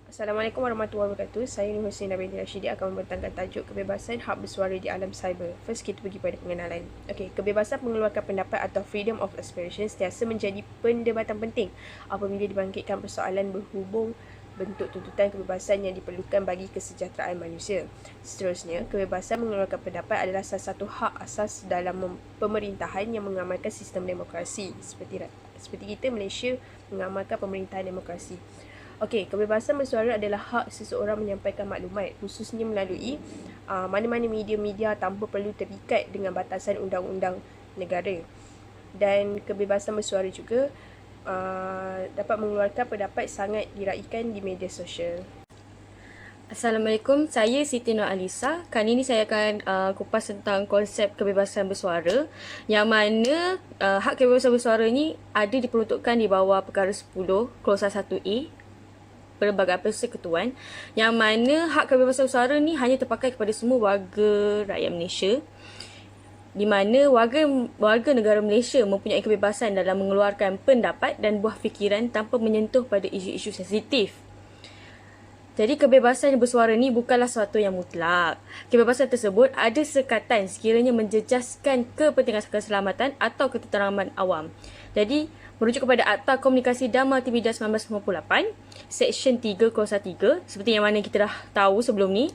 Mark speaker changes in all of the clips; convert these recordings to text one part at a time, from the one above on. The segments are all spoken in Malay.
Speaker 1: Assalamualaikum warahmatullahi wabarakatuh. Saya Nur Husni Nabila Rashidi akan membentangkan tajuk kebebasan hak bersuara di alam cyber. First, kita pergi pada pengenalan. Okey, kebebasan mengeluarkan pendapat atau freedom of expression sentiasa menjadi pendebatan penting apabila dibangkitkan persoalan berhubung bentuk tuntutan kebebasan yang diperlukan bagi kesejahteraan manusia. Seterusnya, kebebasan mengeluarkan pendapat adalah salah satu hak asas dalam pemerintahan yang mengamalkan sistem demokrasi. Seperti kita Malaysia mengamalkan pemerintahan demokrasi. Okey, kebebasan bersuara adalah hak seseorang menyampaikan maklumat, khususnya melalui mana-mana media-media tanpa perlu terikat dengan batasan undang-undang negara. Dan kebebasan bersuara juga dapat mengeluarkan pendapat sangat diraikan di media sosial.
Speaker 2: Assalamualaikum, saya Siti Nur Alisa. Kali ini saya akan kupas tentang konsep kebebasan bersuara, yang mana hak kebebasan bersuara ni ada diperuntukkan di bawah perkara 10 Klausa 1A Pelbagai Persekutuan, yang mana hak kebebasan bersuara ni hanya terpakai kepada semua warga rakyat Malaysia, di mana warga negara Malaysia mempunyai kebebasan dalam mengeluarkan pendapat dan buah fikiran tanpa menyentuh pada isu-isu sensitif. Jadi kebebasan bersuara ni bukanlah sesuatu yang mutlak. Kebebasan tersebut ada sekatan sekiranya menjejaskan kepentingan keselamatan atau ketenteraman awam. Jadi merujuk kepada Akta Komunikasi dan Multimedia 1998, Seksyen 3 Klausa 3, seperti yang mana kita dah tahu sebelum ni,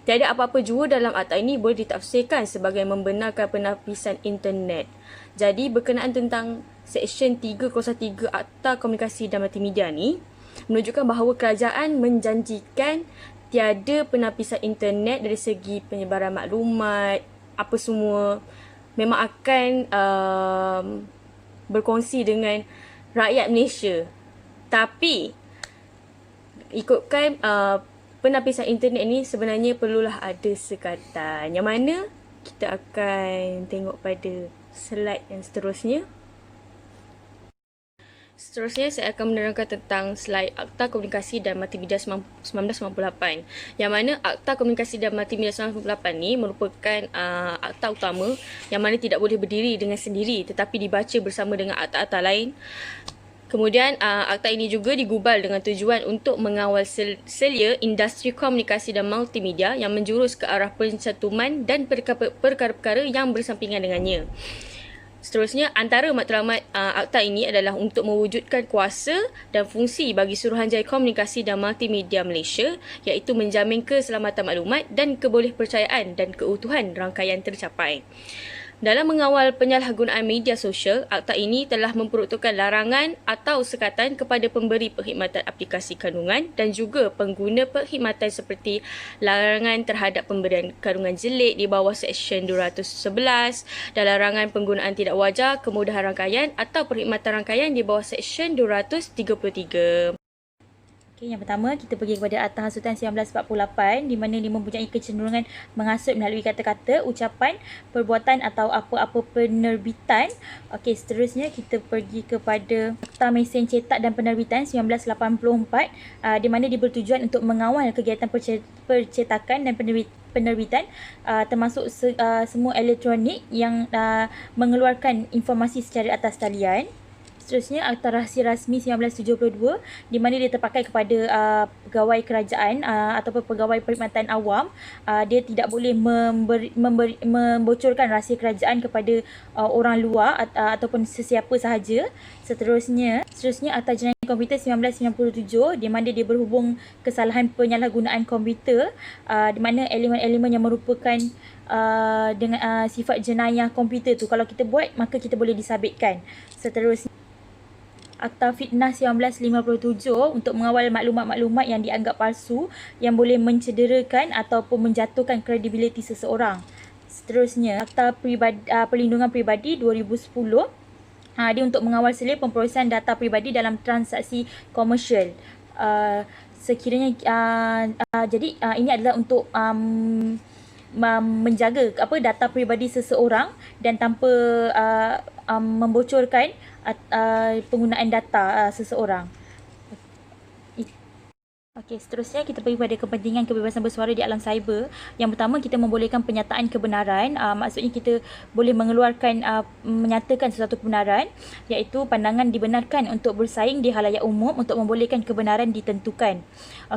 Speaker 2: tiada apa-apa jua dalam akta ini boleh ditafsirkan sebagai membenarkan penapisan internet. Jadi berkenaan tentang Seksyen 3 Klausa 3 Akta Komunikasi dan Multimedia ni, menunjukkan bahawa kerajaan menjanjikan tiada penapisan internet dari segi penyebaran maklumat, apa semua memang akan berkongsi dengan rakyat Malaysia. Tapi ikutkan penapisan internet ni sebenarnya perlulah ada sekatan, yang mana kita akan tengok pada slide yang seterusnya. Seterusnya, saya akan menerangkan tentang slide Akta Komunikasi dan Multimedia 1998, yang mana Akta Komunikasi dan Multimedia 1998 ni merupakan akta utama yang mana tidak boleh berdiri dengan sendiri tetapi dibaca bersama dengan akta-akta lain. Kemudian, akta ini juga digubal dengan tujuan untuk mengawal selia industri komunikasi dan multimedia yang menjurus ke arah pencantuman dan perkara-perkara yang bersampingan dengannya. Seterusnya, antara matlamat akta ini adalah untuk mewujudkan kuasa dan fungsi bagi Suruhanjaya Komunikasi dan Multimedia Malaysia, iaitu menjamin keselamatan maklumat dan kebolehpercayaan dan keutuhan rangkaian tercapai. Dalam mengawal penyalahgunaan media sosial, akta ini telah memperuntukkan larangan atau sekatan kepada pemberi perkhidmatan aplikasi kandungan dan juga pengguna perkhidmatan, seperti larangan terhadap pemberian kandungan jelik di bawah Seksyen 211 dan larangan penggunaan tidak wajar kemudahan rangkaian atau perkhidmatan rangkaian di bawah Seksyen 233.
Speaker 3: Okay, yang pertama, kita pergi kepada Akta Hasutan 1948, di mana dia mempunyai kecenderungan menghasut melalui kata-kata, ucapan, perbuatan atau apa-apa penerbitan. Okey, seterusnya kita pergi kepada Akta Mesin Cetak dan Penerbitan 1984, di mana dia bertujuan untuk mengawal kegiatan percetakan dan penerbitan, termasuk semua elektronik yang mengeluarkan informasi secara atas talian. Seterusnya, Akta Rahsia Rasmi 1972, di mana dia terpakai kepada pegawai kerajaan ataupun pegawai perkhidmatan awam. Dia tidak boleh membocorkan rahsia kerajaan kepada orang luar ataupun sesiapa sahaja. Seterusnya Akta Jenayah Komputer 1997, di mana dia berhubung kesalahan penyalahgunaan komputer, di mana elemen-elemen yang merupakan dengan sifat jenayah komputer tu, kalau kita buat maka kita boleh disabitkan. Seterusnya, Akta Fitnah 1957, untuk mengawal maklumat-maklumat yang dianggap palsu yang boleh mencederakan ataupun menjatuhkan kredibiliti seseorang. Seterusnya, Akta Perlindungan Peribadi 2010, dia untuk mengawal selia pemprosesan data peribadi dalam transaksi komersial. Sekiranya jadi ini adalah untuk menjaga data peribadi seseorang dan tanpa membocorkan penggunaan data seseorang. Okey, seterusnya kita pergi pada kepentingan kebebasan bersuara di alam cyber. Yang pertama, kita membolehkan penyataan kebenaran. Maksudnya kita boleh mengeluarkan, menyatakan sesuatu kebenaran, iaitu pandangan dibenarkan untuk bersaing di halayak umum untuk membolehkan kebenaran ditentukan.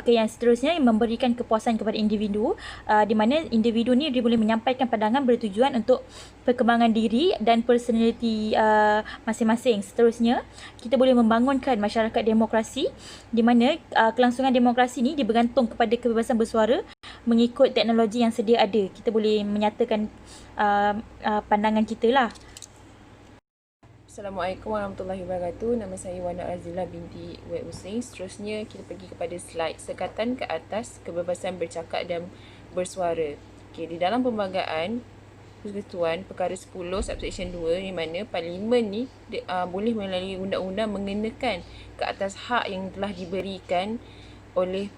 Speaker 3: Okey, yang seterusnya memberikan kepuasan kepada individu, di mana individu ni dia boleh menyampaikan pandangan bertujuan untuk perkembangan diri dan personaliti masing-masing. Seterusnya, kita boleh membangunkan masyarakat demokrasi di mana kelangsungan demokrasi ni dia bergantung kepada kebebasan bersuara mengikut teknologi yang sedia ada. Kita boleh menyatakan pandangan kita lah.
Speaker 1: Assalamualaikum warahmatullahi wabarakatuh. Nama saya Wana Azila binti Wei Hussein. Seterusnya kita pergi kepada slide sekatan ke atas kebebasan bercakap dan bersuara. Okey, di dalam perlembagaan Persekutuan Perkara 10 Subsection 2 di mana Parlimen ni boleh melalui undang-undang mengenakan ke atas hak yang telah diberikan oleh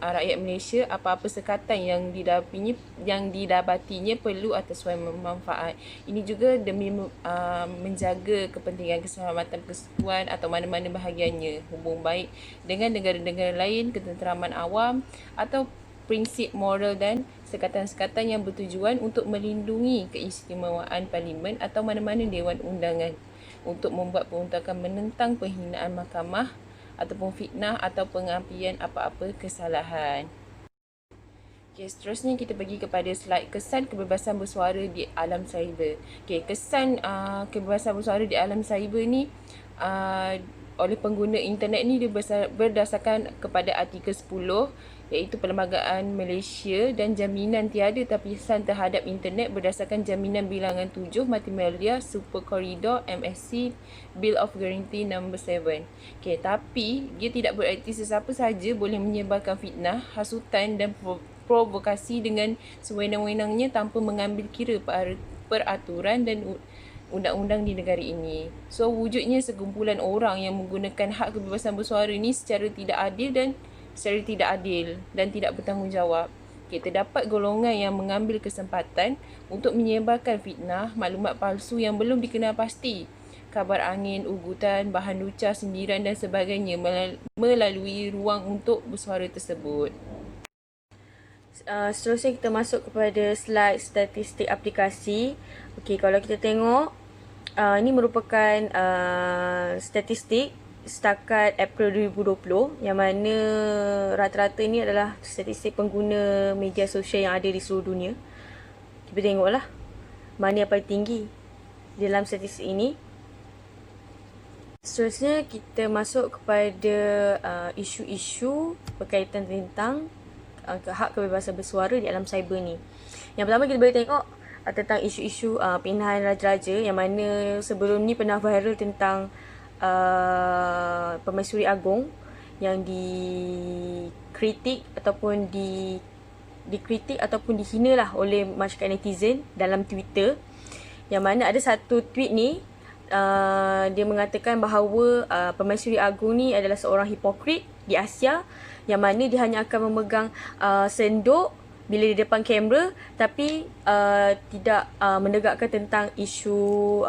Speaker 1: rakyat Malaysia apa-apa sekatan yang didapatinya perlu atas suai manfaat. Ini juga demi menjaga kepentingan keselamatan persekutuan atau mana-mana bahagiannya, hubung baik dengan negara-negara lain, ketenteraman awam atau prinsip moral dan sekatan-sekatan yang bertujuan untuk melindungi keistimewaan Parlimen atau mana-mana Dewan Undangan untuk membuat peruntukan menentang penghinaan mahkamah ataupun fitnah atau pengampian apa-apa kesalahan. Okay, seterusnya kita pergi kepada slide kesan kebebasan bersuara di alam cyber. Okay, kesan kebebasan bersuara di alam cyber ni oleh pengguna internet ni dia berdasarkan kepada artikel 10 iaitu Perlembagaan Malaysia dan Jaminan Tiada Tapisan Terhadap Internet berdasarkan Jaminan Bilangan 7 Multimedia Super Corridor MSC Bill of Guarantee No. 7. Okay, tapi dia tidak bererti sesiapa sahaja boleh menyebarkan fitnah, hasutan dan provokasi dengan sewenang-wenangnya tanpa mengambil kira peraturan dan undang-undang di negara ini. So, wujudnya sekumpulan orang yang menggunakan hak kebebasan bersuara ni secara tidak adil dan tidak bertanggungjawab. Okay, terdapat golongan yang mengambil kesempatan untuk menyebarkan fitnah, maklumat palsu yang belum dikenal pasti, kabar angin, ugutan, bahan lucah, sindiran dan sebagainya melalui ruang untuk bersuara tersebut.
Speaker 2: Seterusnya kita masuk kepada slide statistik aplikasi. Okey, kalau kita tengok ini merupakan statistik setakat April 2020 yang mana rata-rata ini adalah statistik pengguna media sosial yang ada di seluruh dunia. Kita tengoklah mana yang paling tinggi dalam statistik ini. Seterusnya kita masuk kepada isu-isu berkaitan tentang hak kebebasan bersuara di alam cyber ni. Yang pertama kita boleh tengok tentang isu-isu penghinaan raja-raja yang mana sebelum ni pernah viral tentang Permaisuri Agong yang dikritik ataupun dikritik ataupun dihina lah oleh masyarakat netizen dalam Twitter, yang mana ada satu tweet ni dia mengatakan bahawa Permaisuri Agong ni adalah seorang hipokrit di Asia yang mana dia hanya akan memegang sendok bila di depan kamera tapi tidak menegakkan tentang isu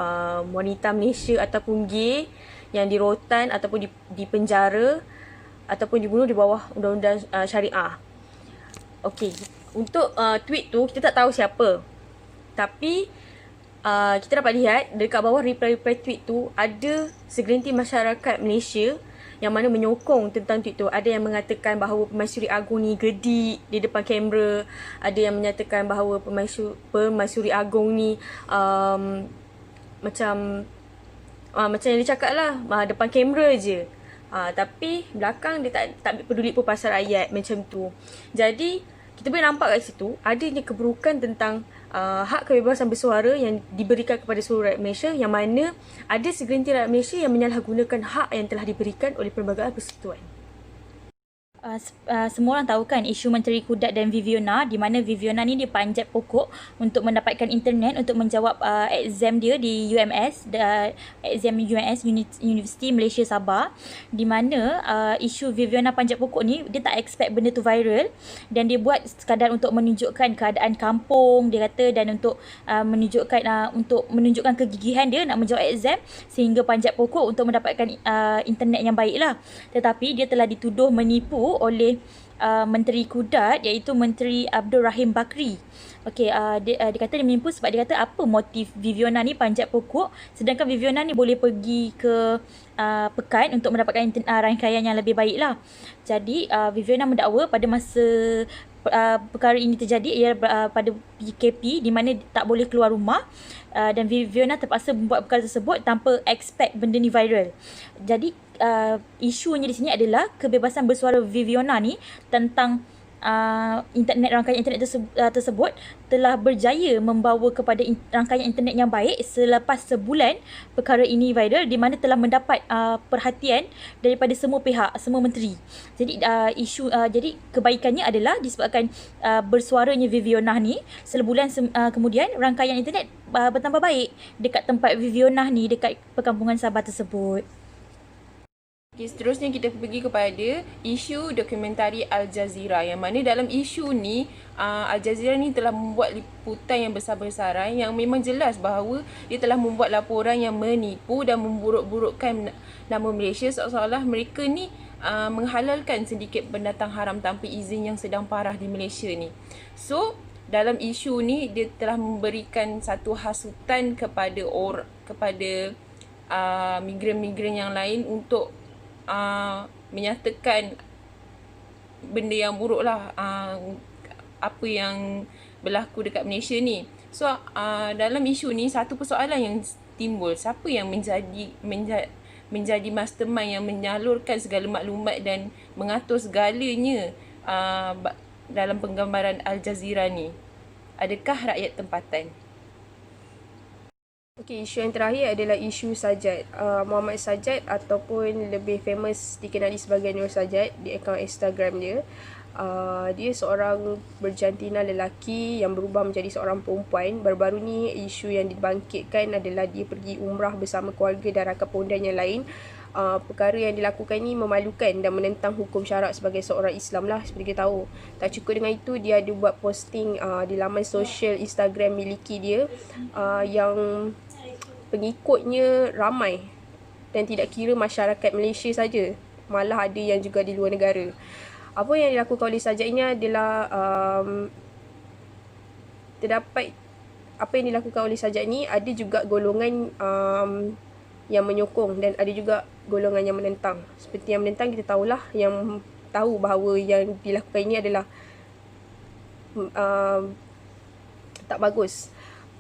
Speaker 2: wanita Malaysia ataupun gay yang dirotan ataupun dipenjara ataupun dibunuh di bawah undang-undang syariah. Okey, untuk tweet tu kita tak tahu siapa. Tapi kita dapat lihat dekat bawah reply-reply tweet tu ada segelintir masyarakat Malaysia yang mana menyokong tentang tweet tu. Ada yang mengatakan bahawa Permaisuri Agong ni gedik di depan kamera. Ada yang menyatakan bahawa Permaisuri Agong ni macam yang dia cakap lah, depan kamera je. Tapi belakang dia tak peduli pun pasal ayat macam tu. Jadi kita boleh nampak kat situ adanya keburukan tentang hak kebebasan bersuara yang diberikan kepada seluruh rakyat Malaysia, yang mana ada segelintir rakyat Malaysia yang menyalahgunakan hak yang telah diberikan oleh Perlembagaan Persekutuan.
Speaker 3: Semua orang tahu kan isu Menteri Kudat dan Viviana, di mana Viviana ni dia panjat pokok untuk mendapatkan internet untuk menjawab exam dia di UMS, exam UMS Universiti Malaysia Sabah, di mana isu Viviana panjat pokok ni dia tak expect benda tu viral dan dia buat sekadar untuk menunjukkan keadaan kampung dia kata, dan untuk menunjukkan kegigihan dia nak menjawab exam sehingga panjat pokok untuk mendapatkan internet yang baik lah. Tetapi dia telah dituduh menipu oleh Menteri Kudat, iaitu Menteri Abdul Rahim Bakri. Okey, dia kata dia menipu sebab dia kata apa motif Viviana ni panjat pokok sedangkan Viviana ni boleh pergi ke pekan untuk mendapatkan rangkaian yang lebih baik lah. Jadi Viviana mendakwa pada masa perkara ini terjadi ia pada PKP di mana tak boleh keluar rumah, dan Viviana terpaksa membuat perkara tersebut tanpa expect benda ni viral. Jadi isunya di sini adalah kebebasan bersuara Viviana ni tentang rangkaian internet tersebut telah berjaya membawa kepada rangkaian internet yang baik selepas sebulan perkara ini viral, di mana telah mendapat perhatian daripada semua pihak, semua menteri. Jadi jadi kebaikannya adalah disebabkan bersuaranya Viviana ni, sebulan kemudian rangkaian internet bertambah baik dekat tempat Viviana ni, dekat perkampungan Sabah tersebut.
Speaker 1: Okay, seterusnya kita pergi kepada isu dokumentari Al Jazeera, yang mana dalam isu ni Al Jazeera ni telah membuat liputan yang besar-besaran yang memang jelas bahawa dia telah membuat laporan yang menipu dan memburuk-burukkan nama Malaysia, seolah-olah mereka ni menghalalkan sedikit pendatang haram tanpa izin yang sedang parah di Malaysia ni. So dalam isu ni dia telah memberikan satu hasutan kepada migran-migran yang lain untuk menyatakan benda yang buruk lah, apa yang berlaku dekat Malaysia ni. So dalam isu ni satu persoalan yang timbul, siapa yang menjadi mastermind yang menyalurkan segala maklumat dan mengatur segalanya dalam penggambaran Al Jazeera ni? Adakah rakyat tempatan? Okey, isu yang terakhir adalah isu Sajad. Muhammad Sajad, ataupun lebih famous dikenali sebagai Nur Sajad di akaun Instagram dia. Dia seorang berjantina lelaki yang berubah menjadi seorang perempuan. Baru-baru ni isu yang dibangkitkan adalah dia pergi umrah bersama keluarga dan rakan pondan yang lain. Perkara yang dilakukan ni memalukan dan menentang hukum syarak sebagai seorang Islam lah, seperti kita tahu. Tak cukup dengan itu, dia ada buat posting di laman sosial Instagram miliki dia yang pengikutnya ramai dan tidak kira masyarakat Malaysia saja, malah ada yang juga di luar negara. Apa yang dilakukan oleh Sajad ini adalah terdapat apa yang dilakukan oleh Sajad ni, ada juga golongan yang menyokong dan ada juga golongan yang menentang. Seperti yang menentang kita tahulah, yang tahu bahawa yang dilakukan ini adalah tak bagus.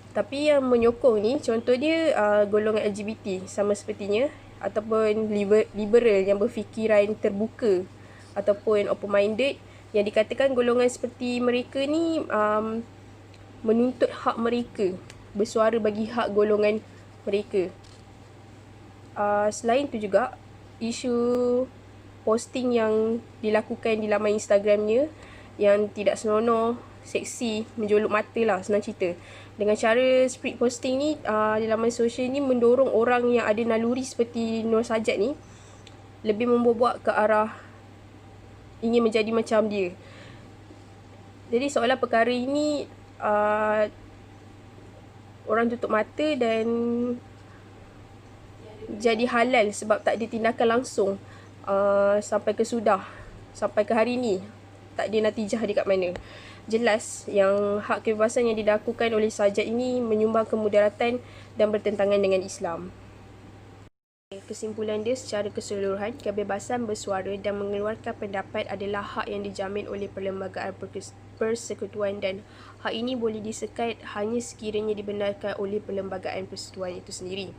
Speaker 1: Tapi yang menyokong ni, contoh dia golongan LGBT sama sepertinya, ataupun liberal yang berfikiran terbuka ataupun open-minded, yang dikatakan golongan seperti mereka ni menuntut hak mereka, bersuara bagi hak golongan mereka. Selain tu juga, isu posting yang dilakukan di laman Instagramnya yang tidak senonoh, seksi, menjolok mata lah, senang cerita. Dengan cara spread posting ni di laman sosial ni mendorong orang yang ada naluri seperti Nur Sajad ni lebih membobak ke arah ingin menjadi macam dia. Jadi seolah perkara ini orang tutup mata dan jadi halal sebab tak ada tindakan langsung sampai ke hari ni. Tak ada natijah dekat mana. Jelas yang hak kebebasan yang dilakukan oleh Sajad ini menyumbang kemudaratan dan bertentangan dengan Islam. Kesimpulan dia secara keseluruhan, kebebasan bersuara dan mengeluarkan pendapat adalah hak yang dijamin oleh Perlembagaan Persekutuan dan Hak ini boleh disekat hanya sekiranya dibenarkan oleh Perlembagaan Persetujuan itu sendiri.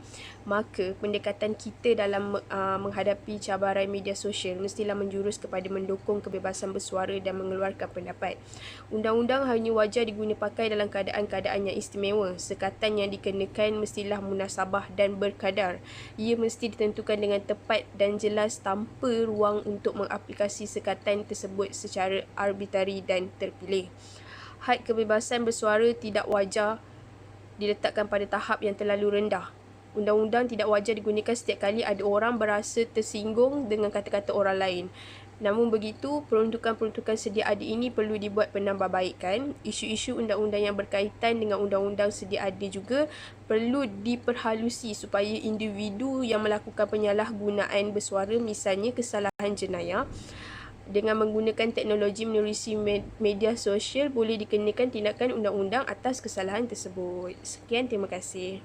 Speaker 1: Maka pendekatan kita dalam menghadapi cabaran media sosial mestilah menjurus kepada mendukung kebebasan bersuara dan mengeluarkan pendapat. Undang-undang hanya wajar diguna pakai dalam keadaan-keadaan yang istimewa. Sekatan yang dikenakan mestilah munasabah dan berkadar. Ia mesti ditentukan dengan tepat dan jelas tanpa ruang untuk mengaplikasi sekatan tersebut secara arbitrari dan terpilih. Had kebebasan bersuara tidak wajar diletakkan pada tahap yang terlalu rendah. Undang-undang tidak wajar digunakan setiap kali ada orang berasa tersinggung dengan kata-kata orang lain. Namun begitu, peruntukan-peruntukan sedia ada ini perlu dibuat penambahbaikan. Isu-isu undang-undang yang berkaitan dengan undang-undang sedia ada juga perlu diperhalusi supaya individu yang melakukan penyalahgunaan bersuara, misalnya kesalahan jenayah, dengan menggunakan teknologi menerusi media sosial boleh dikenakan tindakan undang-undang atas kesalahan tersebut. Sekian, terima kasih.